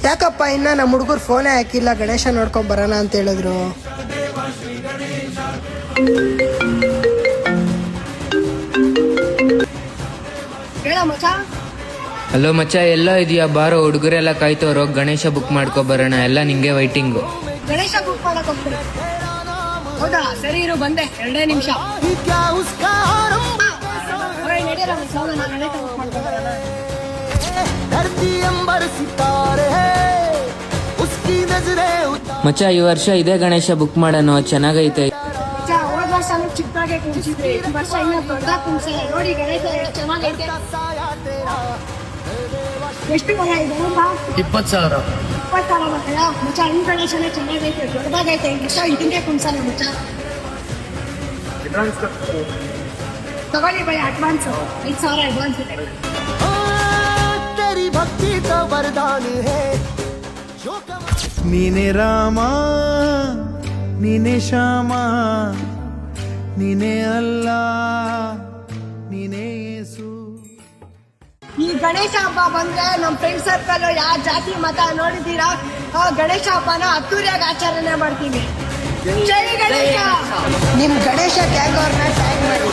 ಯಾಕಪ್ಪ ಇನ್ನ ನಮ್ಮ ಹುಡುಗರು ಫೋನೇ ಹಾಕಿಲ್ಲ, ಗಣೇಶ ನೋಡ್ಕೊಂಡ್ ಬರೋಣ ಅಂತ ಹೇಳಿದ್ರು. ಹಲೋ ಮಚ್ಚ, ಎಲ್ಲೋ ಇದೆಯಾ? ಬಾರೋ, ಹುಡುಗರೆಲ್ಲ ಕಾಯ್ತವ್ರು. ಗಣೇಶ ಬುಕ್ ಮಾಡ್ಕೊ ಬರೋಣ, ಎಲ್ಲ ನಿಂಗೆ ವೈಟಿಂಗು. ಗಣೇಶ ಬುಕ್ ಮಾಡಕ್ ಹೋಗ್ತೀನಿ. ಹೌದಾ, ಸರಿ ಇರು, ಬಂದೆ, 2 ನಿಮಿಷ. ಮಚ್ಚ, ಈ ವರ್ಷ ಇದೇ ಗಣೇಶ ಬುಕ್ ಮಾಡೋಣ, ಚೆನ್ನಾಗೈತೆ. ಚಿಕ್ಕದಾಗೆ ಕುಂಚಿದ್ರೆ ಈ ವರ್ಷ ಇನ್ನ ದೊಡ್ಡದಾಗಿ ಕುಂಚಿಲ್ಲ ನೋಡಿ. ಗಣೇಶ ಎಷ್ಟು ಚೆನ್ನಾಗೈತೆ. ಎಷ್ಟು ಮರ ಇದೆ? 20,000. 20,000 ಮಕ್ಕಳ ಮುಚ್ಚ. ಈ ಗಣೇಶನೇ ಚೆನ್ನಾಗೈತೆ, ದೊಡ್ಡದಾಗೈತೆ. ಇಷ್ಟ ಇದಕ್ಕೆ ಕುಂಚಲ್ಲ ಮುಚ್ಚ. ತಗೊಳ್ಳಿ ಬೈ, ಅಡ್ವಾನ್ಸ್ 5,000 ಅಡ್ವಾನ್ಸ್ ಇದೆ. ನೀನೆ ರಾಮ, ನೀನೆ ಶ್ಯಾಮ, ನೀನೇ ಅಲ್ಲ, ನೀನೇ ಯೇಸು. ಈ ಗಣೇಶ ಹಬ್ಬ ಬಂದ್ರೆ ನಮ್ ಫ್ರೆಂಡ್ ಸರ್ಕಲ್ ಯಾವ ಜಾತಿ ಮತ ನೋಡಿದೀರಾ, ಗಣೇಶ ಹಬ್ಬನ ಅದ್ದೂರಿಯಾಗಿ ಆಚರಣೆ ಮಾಡ್ತೀವಿ. ಜೈ ಗಣೇಶ. ನಿಮ್ ಗಣೇಶ ಗ್ಯಾಂಗ್ ಅವ್ರನ್ನ ಟ್ಯಾಗ್ ಮಾಡಿ.